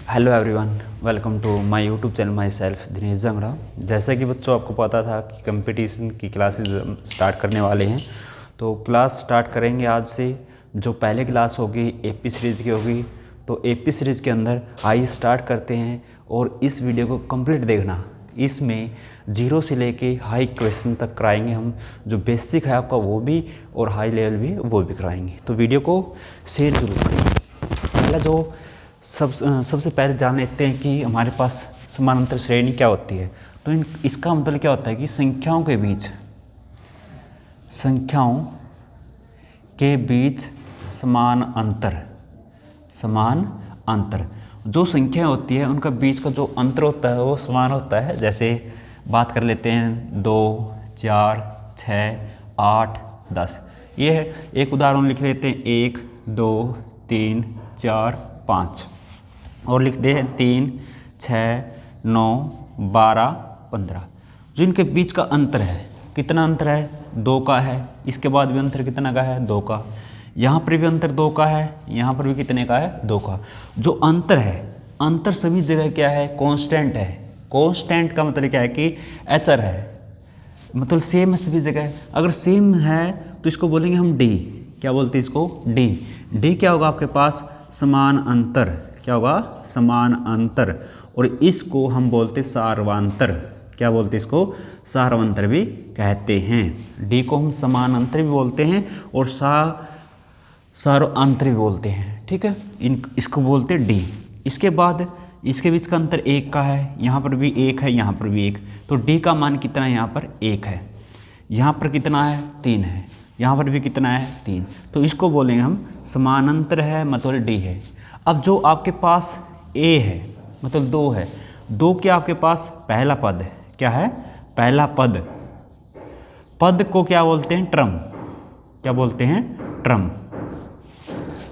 Hello everyone, welcome to my YouTube channel myself Dinesh Jangra. जैसा कि बच्चों आपको पता था कि कंपटीशन की क्लासेस स्टार्ट करने वाले हैं, तो क्लास स्टार्ट करेंगे आज से। जो पहले क्लास होगी एपी सीरीज़ की होगी, तो एपी सीरीज़ के अंदर आइए स्टार्ट करते हैं और इस वीडियो को कंप्लीट देखना। इसमें जीरो से लेके हाई क्वेश्चन तक कराएंगे हम। जो बेसिक है आपका वो भी और हाई लेवल भी वो भी कराएंगे, तो वीडियो को शेयर जरूर करें। पहला जो सबसे पहले जान लेते हैं कि हमारे पास समानांतर श्रेणी क्या होती है। तो इसका मतलब क्या होता है कि संख्याओं के बीच समान अंतर जो संख्याएं होती है उनका बीच का जो अंतर होता है वो समान होता है। जैसे बात कर लेते हैं 2, 4, 6, 8, 10। ये है, एक उदाहरण लिख लेते हैं 1, 2, 3, 4, 5 और लिख दे 3, 6, 9, 12, 15। जो इनके बीच का अंतर है, कितना अंतर है? 2 का है। इसके बाद भी अंतर कितना का है? 2 का। यहाँ पर भी अंतर 2 का है, यहाँ पर भी कितने का है? 2 का। जो अंतर है, अंतर सभी जगह क्या है? कांस्टेंट है। कांस्टेंट का मतलब क्या है कि एचर है, मतलब सेम है सभी जगह। अगर सेम है तो इसको बोलेंगे हम डी। क्या बोलते हैं इसको? डी। डी क्या होगा आपके पास? समान अंतर। क्या होगा? समान अंतर। और इसको हम बोलते सार्वंतर। क्या बोलते हैं इसको? सार्वंतर भी कहते हैं। डी को हम समान अंतर भी बोलते हैं और सार्वंतर भी बोलते हैं। ठीक है, इसको बोलते हैं डी। इसके बाद इसके बीच का अंतर 1 का है, यहाँ पर भी 1 है, यहाँ पर भी 1। तो डी का मान कितना है? यहाँ पर 1 है। यहाँ पर कितना है? 3 है। यहाँ पर भी कितना है? 3। तो इसको बोलेंगे हम समानांतर है, मतलब डी है। अब जो आपके पास ए है, मतलब 2 है, 2 क्या आपके पास? पहला पद है। क्या है? पहला पद। पद को क्या बोलते हैं? ट्रम। क्या बोलते हैं? ट्रम,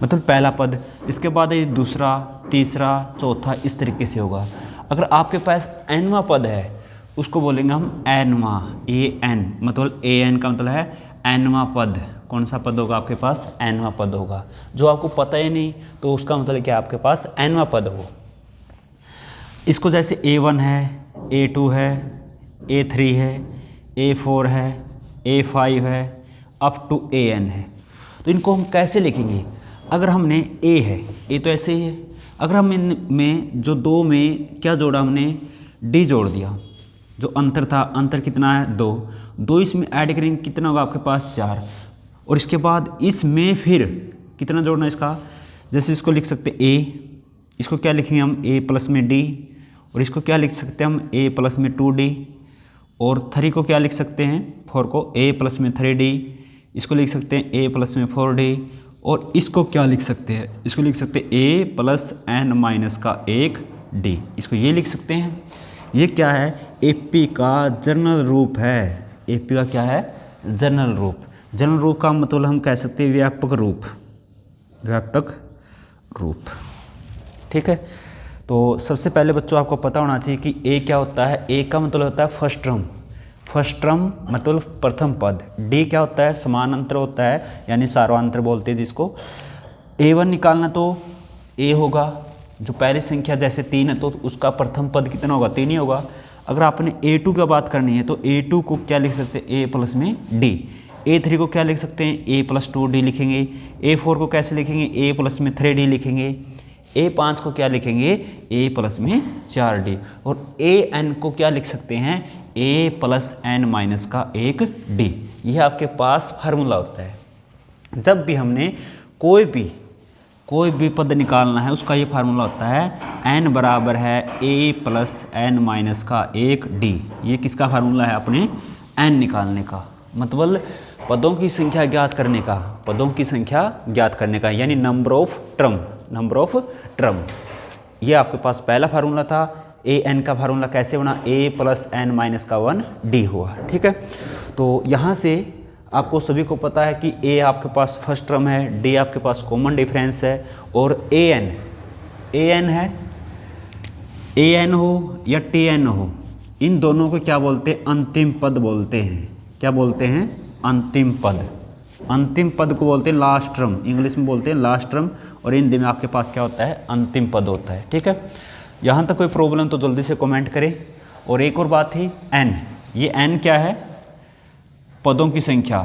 मतलब पहला पद। इसके बाद ये दूसरा, तीसरा, चौथा, इस तरीके से होगा। अगर आपके पास एनवा पद है उसको बोलेंगे हम एनवा। AN, मतलब AN का मतलब है एनवा पद। कौन सा पद होगा आपके पास? एनवा पद होगा। जो आपको पता ही नहीं तो उसका मतलब क्या आपके पास एनवा पद हो। इसको जैसे A1 है, A2 है, A3 है, A4 है, A5 है, अप टू AN है। तो इनको हम कैसे लिखेंगे? अगर हमने A है, A तो ऐसे ही है। अगर हम इनमें जो 2 में क्या जोड़ा? हमने D जोड़ दिया। जो अंतर था, अंतर कितना है? 2 इसमें ऐड करेंगे, कितना होगा आपके पास? 4। और इसके बाद इसमें फिर कितना जोड़ना इसका? जैसे इसको लिख सकते हैं A, इसको क्या लिखेंगे हम? A प्लस में D। और इसको क्या लिख सकते हैं हम? A प्लस में 2D। और 3 को क्या लिख सकते हैं? 4 को A प्लस में 3D। इसको लिख सकते हैं A प्लस में 4D। और इसको क्या लिख सकते हैं? इसको लिख सकते हैं A प्लस N माइनस का 1D। इसको ये लिख सकते हैं। ये क्या है? एपी का जनरल रूप है। एपी का क्या है? जनरल रूप। जनरल रूप का मतलब हम कह सकते हैं व्यापक रूप। व्यापक रूप, ठीक है। तो सबसे पहले बच्चों आपको पता होना चाहिए कि ए क्या होता है। ए का मतलब होता है फर्स्ट टर्म। फर्स्ट टर्म मतलब प्रथम पद। डी क्या होता है? समानांतर होता है, यानी सार्वंतर बोलते हैं जिसको। A1 निकालना तो ए होगा। जो पहली संख्या जैसे 3 है तो उसका प्रथम पद कितना होगा? 3 ही होगा। अगर आपने A2 का बात करनी है तो A2 को क्या लिख सकते हैं? A प्लस में D। A3 को क्या लिख सकते हैं? A प्लस 2D लिखेंगे। A4 को कैसे लिखेंगे? A प्लस में 3D लिखेंगे। A5 को क्या लिखेंगे? A प्लस में 4D। और AN को क्या लिख सकते हैं? A प्लस N माइनस का 1D। यह आपके पास फार्मूला होता है। जब भी हमने कोई भी पद निकालना है उसका ये फार्मूला होता है n बराबर है A प्लस N माइनस का 1D। ये किसका फार्मूला है? अपने n निकालने का, मतलब पदों की संख्या ज्ञात करने का। पदों की संख्या ज्ञात करने का, यानी नंबर ऑफ टर्म। ये आपके पास पहला फार्मूला था। AN का फार्मूला कैसे बना? A प्लस N माइनस का 1D हुआ। ठीक है, तो यहाँ से आपको सभी को पता है कि A आपके पास फर्स्ट टर्म है, D आपके पास कॉमन डिफरेंस है, और AN है, AN हो या TN हो, इन दोनों को क्या बोलते हैं? अंतिम पद बोलते हैं। क्या बोलते हैं? अंतिम पद। अंतिम पद को बोलते हैं लास्ट टर्म, इंग्लिश में बोलते हैं लास्ट टर्म, और हिंदी में आपके पास क्या होता है, अंतिम पद होता है। ठीक है, यहाँ तक कोई प्रॉब्लम तो जल्दी से कमेंट करें। और एक और बात थी एन, ये एन क्या है, पदों की संख्या,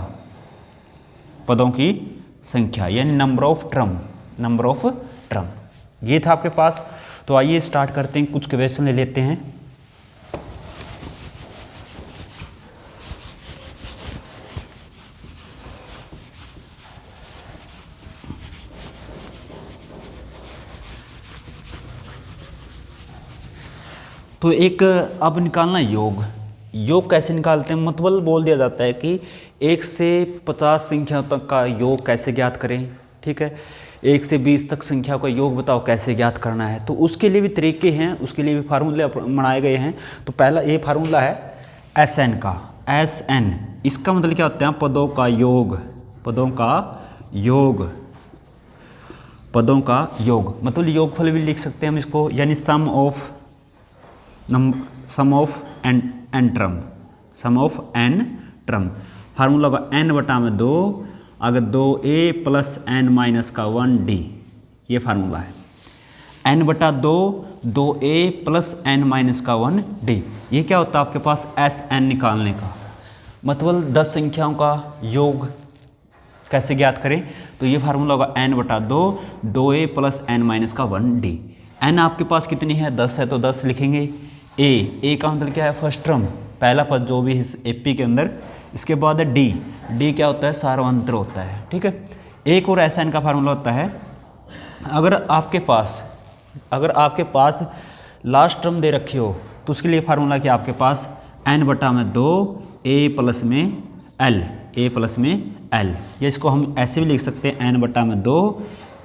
पदों की संख्या यानी number of term, number of term, ये था आपके पास। तो आइए स्टार्ट करते हैं, कुछ क्वेश्चन ले लेते हैं। तो एक अब निकालना योग, योग कैसे निकालते हैं, मतलब बोल दिया जाता है कि 1 से 50 संख्या तक का योग कैसे ज्ञात करें। ठीक है, 1 से 20 तक संख्या का योग बताओ कैसे ज्ञात करना है। तो उसके लिए भी तरीके हैं, उसके लिए भी फार्मूले बनाए गए हैं। तो पहला ये फार्मूला है SN का, SN, इसका मतलब क्या होता है, पदों का योग, पदों का योग, पदों का योग, मतलब योगफल भी लिख सकते हैं हम इसको, यानी sum of an term, sum of an term. Formula होगा n/2, अगर 2a + n - 1d, ये फार्मूला है। n/2 2a + n - 1d, ये क्या होता है आपके पास, SN निकालने का मतलब 10 संख्याओं का योग कैसे ज्ञात करें। तो ये फार्मूला होगा n/2 2a + n - 1d। n आपके पास कितनी है, 10 है, तो 10 लिखेंगे। ए का मतलब क्या है, फर्स्ट टर्म, पहला पद जो भी इस एपी के अंदर। इसके बाद है डी क्या होता है, सार्वंत्र होता है। ठीक है, एक और SN का फार्मूला होता है, अगर आपके पास लास्ट टर्म दे रखी हो तो उसके लिए फार्मूला क्या आपके पास, n/2 a + l, या इसको हम ऐसे भी लिख सकते हैं n/2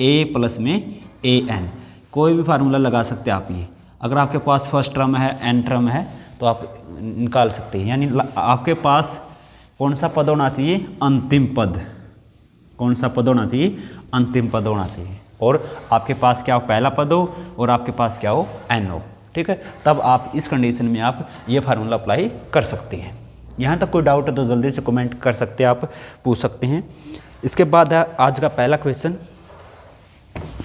a + an, कोई भी फार्मूला लगा सकते हैं आप। ये अगर आपके पास फर्स्ट टर्म है, एन टर्म है, तो आप निकाल सकते हैं। यानी आपके पास कौन सा पद होना चाहिए, अंतिम पद, कौन सा पद होना चाहिए, अंतिम पद होना चाहिए, और आपके पास क्या हो, पहला पद हो, और आपके पास क्या हो, एन हो। ठीक है, तब आप इस कंडीशन में आप ये फार्मूला अप्लाई कर सकते हैं। यहाँ तक कोई डाउट है तो जल्दी से कमेंट कर सकते हैं, आप पूछ सकते हैं। इसके बाद है आज का पहला क्वेश्चन,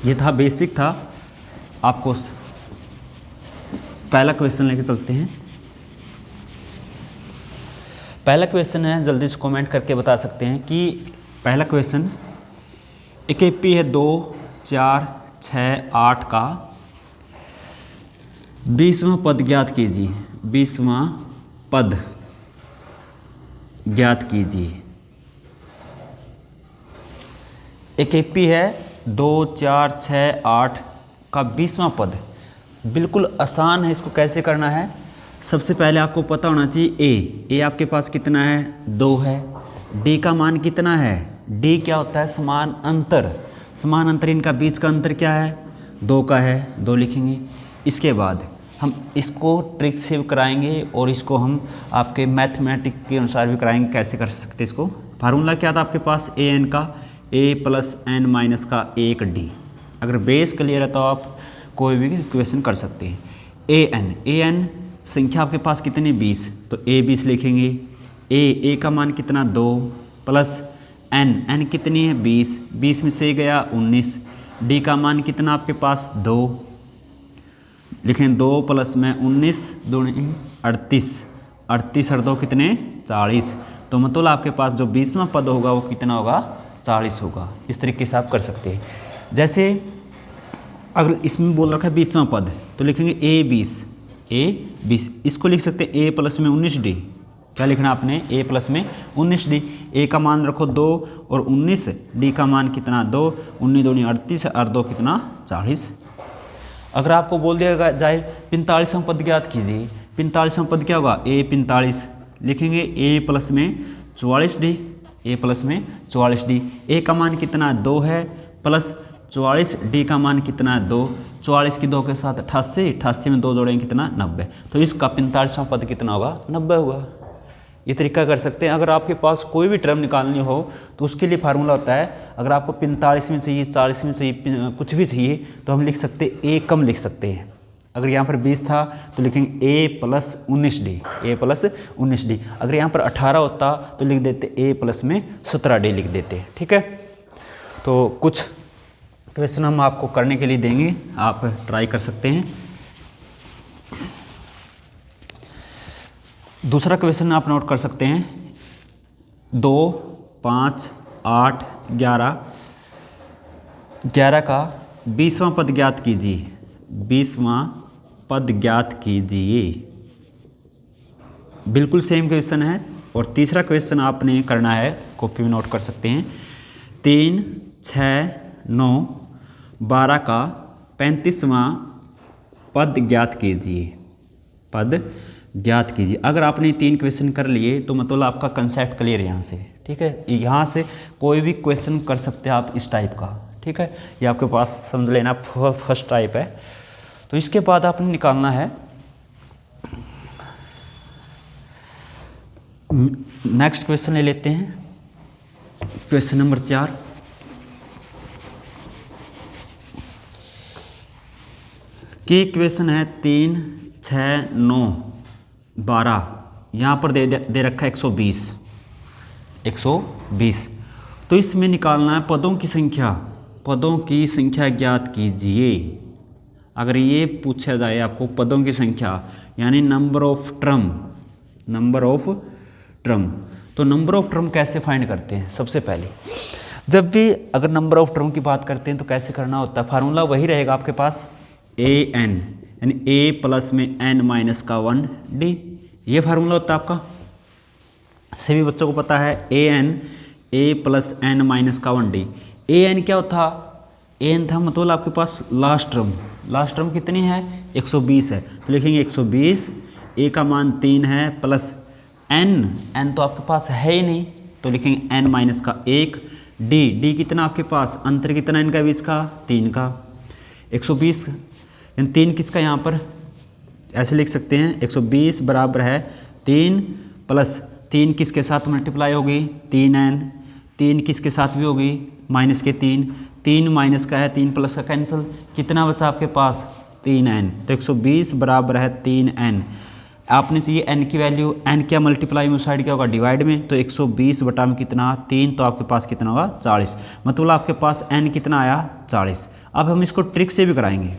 ये था बेसिक था, आपको पहला क्वेश्चन लेके चलते हैं। पहला क्वेश्चन है, जल्दी से कमेंट करके बता सकते हैं कि पहला क्वेश्चन, एक एपी है 2 4 6 8 का 20वां पद ज्ञात कीजिए, 20वां पद ज्ञात कीजिए। एक एपी है 2 4 6 8 का 20वां पद, बिल्कुल आसान है। इसको कैसे करना है, सबसे पहले आपको पता होना चाहिए ए आपके पास कितना है, 2 है। डी का मान कितना है, डी क्या होता है, समान अंतर, समान अंतर, इनका बीच का अंतर क्या है, 2 का है, 2 लिखेंगे। इसके बाद हम इसको ट्रिक से भी कराएंगे और इसको हम आपके मैथमेटिक के अनुसार भी कराएंगे, कैसे कर सकते इसको। फार्मूला क्या था आपके पास, an का a + n - 1d। अगर बेस क्लियर है तो आप कोई भी क्वेश्चन कर सकते हैं। an संख्या आपके पास कितनी, 20, तो a 20 लिखेंगे। a का मान कितना, 2 + n कितनी है, 20 में से गया 19। d का मान कितना आपके पास, 2 लिखें, 2 + 19 2 38, 38 और 2 कितने, 40। तो मतलब आपके पास जो 20वां पद होगा वो कितना होगा, 40 होगा। इस तरीके से आप कर सकते हैं। जैसे अगर इसमें बोल रखा है 20वां पद, तो लिखेंगे a 20, इसको लिख सकते हैं a + 19d। क्या लिखना आपने, a + 19d। a का मान रखो 2 और 19, d का मान कितना, 2, 19 2 38 और 2 कितना, 40। अगर आपको बोल दिया जाए 45वां पद ज्ञात कीजिए, 45वां पद क्या होगा, a 45, लिखेंगे a + 44d, a + 44d। a का मान कितना, 2 है, प्लस 44, डी का मान कितना है, 2, 44 की 2 के साथ 88, 88 में 2 जोड़ेंगे कितना, 90। तो इसका 45वां पद कितना होगा, 90 होगा। ये तरीका कर सकते हैं। अगर आपके पास कोई भी टर्म निकालनी हो तो उसके लिए फार्मूला होता है, अगर आपको 45 में चाहिए, 40 में चाहिए, कुछ भी चाहिए, तो हम लिख सकते हैं a कम लिख सकते हैं। अगर यहाँ पर 20 था तो लिखेंगे a plus 19d, a plus 19d। अगर यहाँ पर 18 होता तो लिख देते a प्लस में 17d लिख देते। ठीक है, तो कुछ क्वेश्चन हम आपको करने के लिए देंगे, आप ट्राई कर सकते हैं। दूसरा क्वेश्चन आप नोट कर सकते हैं, 2, 5, 8, 11 का 20वां पद ज्ञात कीजिए, 20वां पद ज्ञात कीजिए। बिल्कुल सेम क्वेश्चन है। और तीसरा क्वेश्चन आपने करना है, कॉपी में नोट कर सकते हैं, 3, 6, 9, 12 का 35वां पद ज्ञात कीजिए, पद ज्ञात कीजिए। अगर आपने 3 क्वेश्चन कर लिए तो मतलब आपका कंसेप्ट क्लियर है यहाँ से। ठीक है, यहाँ से कोई भी क्वेश्चन कर सकते हैं आप इस टाइप का। ठीक है, ये आपके पास समझ लेना फर्स्ट टाइप है। तो इसके बाद आपने निकालना है नेक्स्ट क्वेश्चन ले लेते हैं, क्वेश्चन नंबर 4। की क्वेश्चन है 3, 6, 9, 12, यहाँ पर दे रखा है 120। तो इसमें निकालना है पदों की संख्या, पदों की संख्या ज्ञात कीजिए। अगर ये पूछा जाए आपको पदों की संख्या यानी number of term, number of term, तो नंबर ऑफ टर्म कैसे फाइंड करते हैं? सबसे पहले जब भी अगर नंबर ऑफ टर्म की बात करते हैं तो कैसे करना होता है? फार्मूला वही रहेगा आपके पास, an यानी a प्लस में n माइनस का 1d, ये फार्मूला होता है आपका। सभी बच्चों को पता है an a plus n minus का 1d। an क्या होता? an था मतलब आपके पास लास्ट टर्म, लास्ट टर्म कितनी है? 120 है, तो लिखेंगे 120, a का मान 3 है प्लस n तो आपके पास है ही नहीं, तो लिखेंगे n माइनस का 1, d कितना आपके पास, अंतर कितना इनका बीच का? 3 का। 120 यानी 3 किसका, यहाँ पर ऐसे लिख सकते हैं 120 बराबर है 3 प्लस 3 किसके साथ मल्टीप्लाई होगी? 3n, 3 किसके साथ भी होगी? माइनस के 3 माइनस का है 3 प्लस का कैंसिल, कितना बचा आपके पास? 3n। तो 120 बराबर है 3n। आपने चाहिए n की वैल्यू, n क्या मल्टीप्लाई में साइड क्या होगा? डिवाइड में, तो 120 बटा में कितना? 3, तो आपके पास कितना होगा? 40। मतलब आपके पास n कितना आया? 40। अब हम इसको ट्रिक से भी कराएंगे।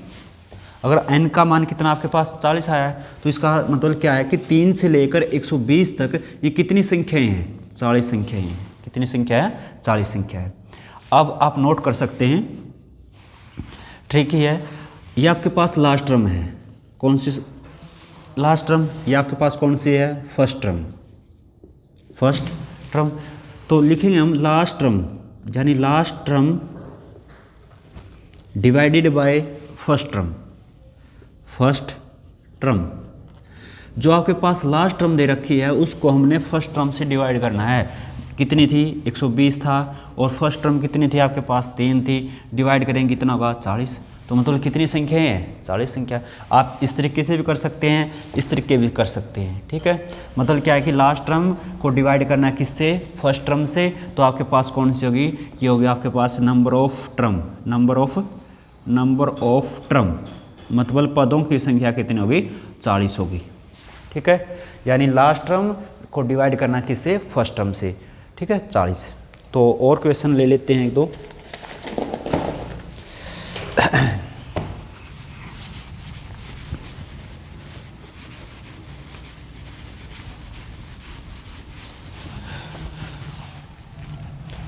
अगर n का मान कितना आपके पास 40 आया है तो इसका मतलब क्या है कि 3 से लेकर 120 तक ये कितनी संख्याएं हैं? 40 संख्याएं हैं। कितनी संख्या है? 40 संख्या है। अब आप नोट कर सकते हैं, ट्रिक ही है, ये आपके पास लास्ट टर्म है। कौन सी लास्ट टर्म? ये आपके पास कौन सी है? First term, first term. तो लिखेंगे हम लास्ट टर्म यानी last term divided by first term, first term. जो आपके पास लास्ट टर्म दे रखी है उसको हमने फर्स्ट टर्म से डिवाइड करना है। कितनी थी? 120 था, और फर्स्ट टर्म कितनी थी आपके पास? 3 थी, डिवाइड करेंगे कितना होगा? 40। तो मतलब कितनी संख्याएं हैं? 40 संख्या। आप इस तरीके से भी कर सकते हैं, इस तरीके भी कर सकते हैं। ठीक है, मतलब क्या है कि लास्ट टर्म को डिवाइड करना है किससे? फर्स्ट टर्म से। तो आपके पास कौन सी होगी? ये होगी आपके पास number of term, number of term, मतलब पदों की संख्या कितनी होगी? 40 होगी। ठीक है, यानी लास्ट टर्म को डिवाइड करना किससे? फर्स्ट टर्म से। ठीक है, 40। तो और क्वेश्चन ले लेते हैं एक दो।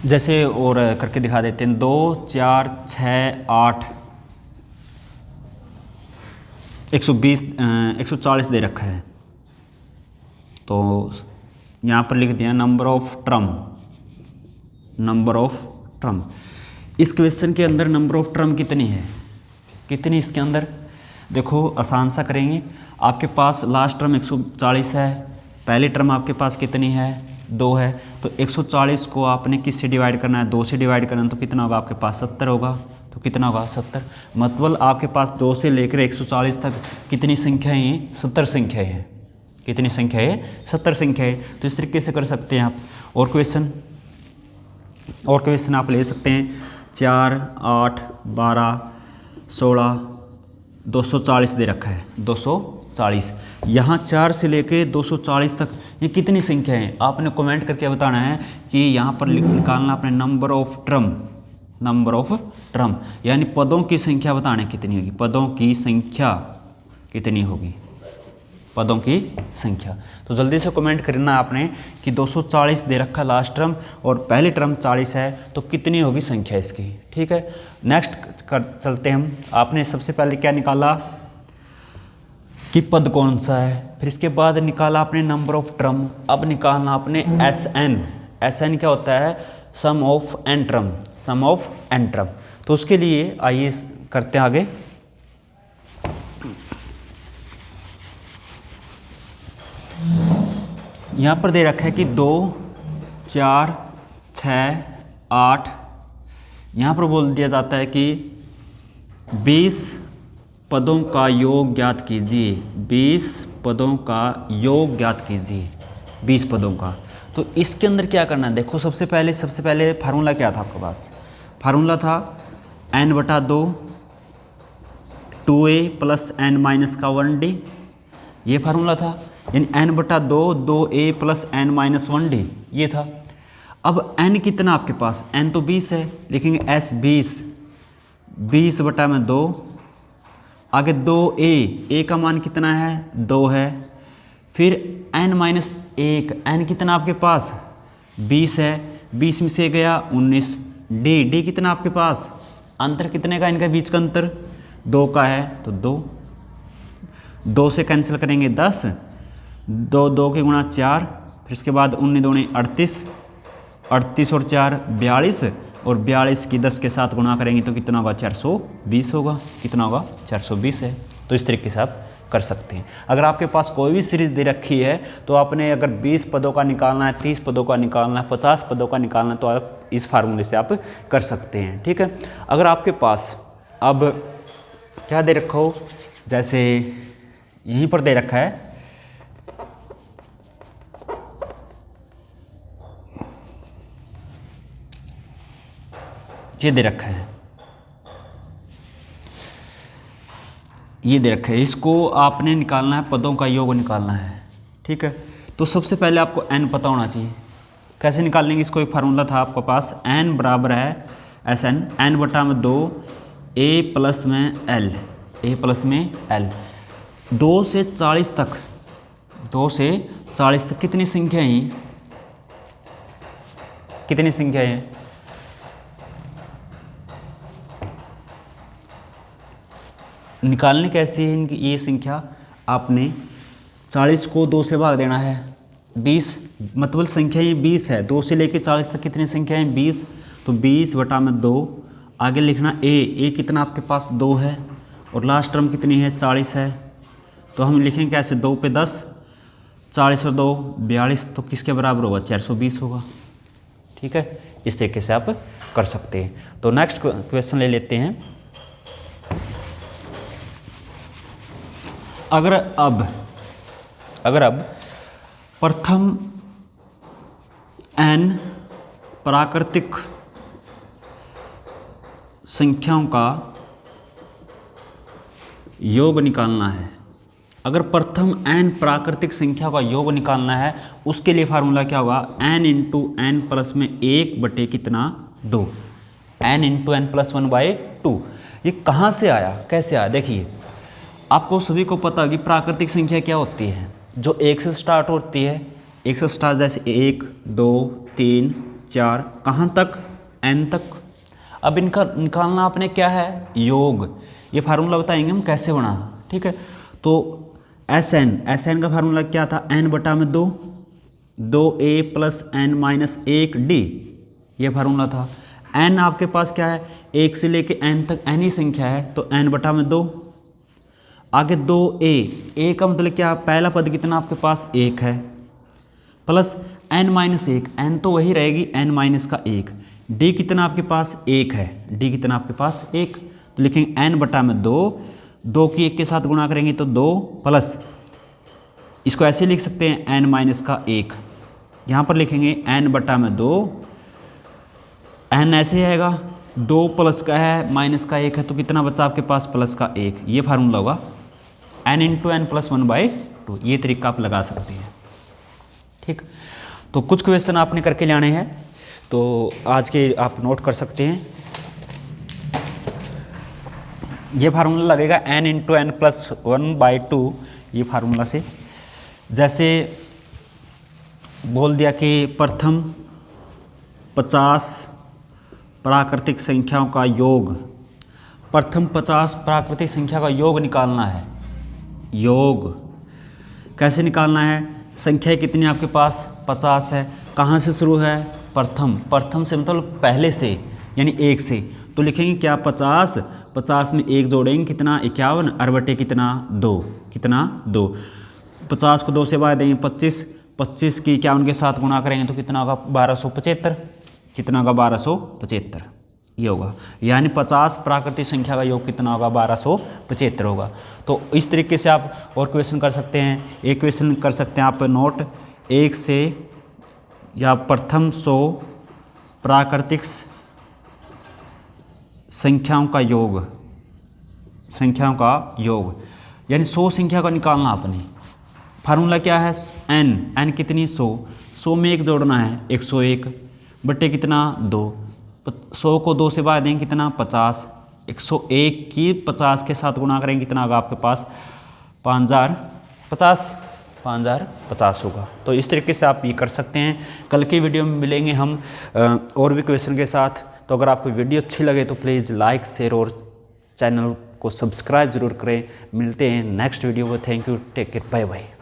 जैसे और करके दिखा देते हैं, 2, 4, 6, 8, 120, 140 दे रखा है। तो यहाँ पर लिख दिया number of term, number of term. इस क्वेश्चन के अंदर नंबर ऑफ टर्म कितनी है? कितनी इसके अंदर? देखो आसान सा करेंगे। आपके पास लास्ट टर्म 140 है, पहली टर्म आपके पास कितनी है? 2 है। तो 140 को आपने किससे डिवाइड करना है? 2 से डिवाइड करना है, तो कितना होगा आपके पास? 70 होगा। तो कितना होगा? 70। मतलब आपके पास 2 से लेकर 140 तक कितनी संख्याएं हैं? 70 संख्याएं हैं। कितनी संख्या है? 70 संख्या है। तो इस तरीके से कर सकते हैं आप। और क्वेश्चन आप ले सकते हैं 4, 8, 12, 16, 240 दे रखा है, 240। यहाँ 4 से लेके 240 तक ये कितनी संख्या है आपने कमेंट करके बताना है कि यहाँ पर निकालना अपने नंबर ऑफ टर्म यानी पदों की संख्या बताना है कितनी होगी, पदों की संख्या कितनी होगी, पदों की संख्या। तो जल्दी से कमेंट करना आपने कि 240 दे रखा लास्ट टर्म और पहली टर्म 40 है, तो कितनी होगी संख्या इसकी। ठीक है, नेक्स्ट चलते हम। आपने सबसे पहले क्या निकाला कि पद कौन सा है, फिर इसके बाद निकाला आपने नंबर ऑफ टर्म। अब निकालना आपने SN क्या होता है, सम ऑफ एन टर्म। तो उसके लिए आइए करते हैं आगे। यहाँ पर दे रखा है कि 2, 4, 6, 8। यहाँ पर बोल दिया जाता है कि 20 पदों का योग ज्ञात कीजिए, 20 पदों का योग ज्ञात कीजिए, 20 पदों का। तो इसके अंदर क्या करना है, देखो सबसे पहले फार्मूला क्या था आपके पास, फार्मूला था n/2 2a + n - 1d, ये फार्मूला था। यानी n/2 2a + n - 1d ये था। अब n कितना आपके पास, n तो 20 है, लिखेंगे s 20/2, आगे 2a का मान कितना है, 2 है। फिर n - 1, n कितना आपके पास 20 है, 20 में से गया 19, d कितना आपके पास, अंतर कितने का इनका बीच का अंतर 2 का है, तो 2 से कैंसिल करेंगे 10, 2 के गुणा 4, फिर इसके बाद 19 दूनी 38, 38 और 4 42, और 42 की 10 के साथ गुणा करेंगे तो कितना होगा, 420 होगा। कितना होगा, 420 है। तो इस तरीके से आप कर सकते हैं। अगर आपके पास कोई भी सीरीज दे रखी है तो आपने अगर 20 पदों का निकालना है, 30 पदों का निकालना है, 50 पदों का निकालना है, तो आप इस फार्मूले से आप कर सकते हैं। ठीक है, अगर आपके पास अब क्या दे रखा हो, जैसे यहीं पर दे रखा है ये दे रखा है, ये दे रखा है, इसको आपने निकालना है, पदों का योग निकालना है। ठीक है, तो सबसे पहले आपको n पता होना चाहिए। कैसे निकाल लेंगे इसको, एक फार्मूला था आपके पास, n बराबर है SN n/2 a + में l। 2 से 40 तक, 2 से 40 तक कितनी संख्या है, कितनी संख्या है, निकालने कैसे है इनकी ये संख्या, आपने 40 को 2 से भाग देना है, 20 मतलब संख्या ये 20 है, 2 से लेके 40 तक कितनी संख्या है 20, तो 20/2, आगे लिखना a कितना आपके पास 2 है, और लास्ट टर्म कितनी है 40 है, तो हम लिखेंगे कैसे, 2 पे 10, 40 और 2 42, तो किसके बराबर होगा, 420 होगा। ठीक है, इस तरीके से आप कर सकते हैं। तो नेक्स्ट क्वेश्चन ले लेते हैं। अगर अब प्रथम n प्राकृतिक संख्याओं का योग निकालना है, अगर प्रथम n प्राकृतिक संख्या का योग निकालना है, उसके लिए फार्मूला क्या होगा, n × n + में 1 कितना 2, n × n + 1/2। ये कहाँ से आया, कैसे आया, देखिए आपको सभी को पता है कि प्राकृतिक संख्या क्या होती है, जो 1 से स्टार्ट होती है, 1 से स्टार्ट, जैसे 1 2 3 4 कहाँ तक, n तक। अब इनका निकालना आपने क्या है, योग। ये फार्मूला बताएंगे हम कैसे बना। ठीक है, तो SN का फार्मूला क्या था, n/2 2a + n - 1d, ये फार्मूला था। n आपके पास क्या है, 1 से लेके n तक n ही संख्या है, तो n/2, आगे 2a का मतलब क्या, पहला पद कितना आपके पास 1 है, प्लस n - 1, n तो वही रहेगी, n - 1, d कितना आपके पास 1 है, d कितना आपके पास 1, तो लिखेंगे n/2, 2 की 1 के साथ गुणा करेंगे तो 2, प्लस इसको ऐसे लिख सकते हैं n - 1, यहाँ पर लिखेंगे n/2, n ऐसे आएगा, 2 प्लस का है माइनस का 1 है, तो कितना बचा आपके पास प्लस का 1। ये फार्मूला होगा n इंटू एन प्लस 1/2। ये तरीका आप लगा सकते हैं। ठीक, तो कुछ क्वेश्चन आपने करके लाने हैं, तो आज के आप नोट कर सकते हैं। ये फार्मूला लगेगा n इंटू एन प्लस 1/2। ये फार्मूला से जैसे बोल दिया कि प्रथम 50 प्राकृतिक संख्याओं का योग, प्रथम 50 प्राकृतिक संख्या का योग निकालना है। योग कैसे निकालना है? संख्या कितनी आपके पास 50 है, कहाँ से शुरू है? प्रथम, प्रथम से मतलब पहले से, यानी 1 से। तो लिखेंगे क्या 50, 50 में 1 जोड़ेंगे कितना 51 और बटे कितना 2, कितना 2। 50 को 2 से भाग देंगे 25, 25 की 51 के साथ गुणा करेंगे तो कितना होगा 1275। कितना होगा 1275, ये होगा। यानी 50 प्राकृतिक संख्या का योग कितना होगा 1275 होगा। तो इस तरीके से आप और क्वेश्चन कर सकते हैं। एक क्वेश्चन कर सकते हैं आप नोट, 1 से या प्रथम 100 प्राकृतिक संख्याओं का योग, संख्याओं का योग, यानी 100 संख्या का निकालना आपने। फार्मूला क्या है? n कितनी 100, 100 में 1 जोड़ना है 101 बटे कितना 2। 100 को 2 से भाग देंगे कितना 50, 101 की 50 के साथ गुणा करेंगे कितना होगा आपके पास 5050 होगा। तो इस तरीके से आप ये कर सकते हैं। कल की वीडियो में मिलेंगे हम और भी क्वेश्चन के साथ। तो अगर आपको वीडियो अच्छी लगे तो प्लीज़ लाइक शेयर और चैनल को सब्सक्राइब जरूर करें। मिलते हैं नेक्स्ट वीडियो में। Thank you, take care, bye bye.